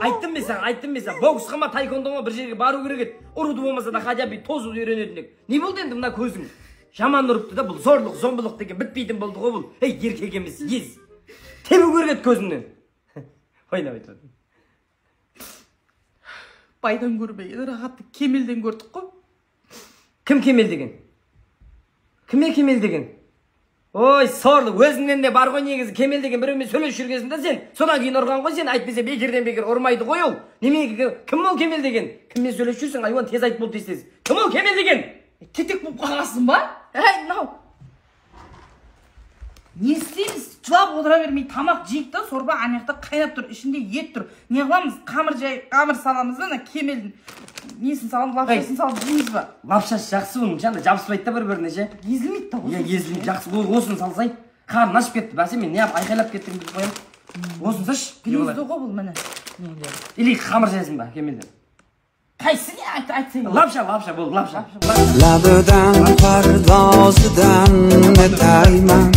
Айттым мен саған. Боксқа ма, тайкондоға бір жерге бару керек еді. Ұруды болмаса да хотя бы тозуды үйренетіндік. Не болды енді мына көзің? Жаман ұрыпты да бұл зорлық, зомбылық деген бітпейтін болды ғой бұл. Ей, еркек емес, ез. Тебу керек еді көзіңнен. Ойнап айтып отырмын. Байдан көрмеген рахатты Кемелден көрдік қой. Кім Кемел деген? Кіме Кемел деген? Ой, сорлы, өзіңнен де бар ғой негізі Кемел деген біреумен сөйлесіп жүргенсің сен. Содан кейін ұрған ғой сен, айтпесе бекерден бекер ұрмайды ғой ол. Немене, кім ол Кемел деген? Кіммен сөйлесіп жүрсің, айуан тез айтып бол тез. Кім ол Кемел деген? Кетек болып қаласың ба? Мынау. Не істейміз? Жылап отыра бермей тамақ жейік та, сорба анаяқта қайнап тұр, ішінде ет тұр. Не қыламыз? Қамыр саламыз ба? Кемелдің несін саламыз, лапшасын салып жейміз ба? Лапшасы жақсы оның, жаңа жабыспайды да бір-біріне ше. Езілмейді да осы. Езілмейді, жақсы. Осыны салсай. Қарным ашып кетті. Бәсе мен не айқайлап кеттім деп қоямын. Осыны саш. Гнездо ғой бұл міне. Или қамыр жайсың ба Кемелден? Qaysi aytsang. Lapsha, bu lapsha. Labidan pardozdan netayman.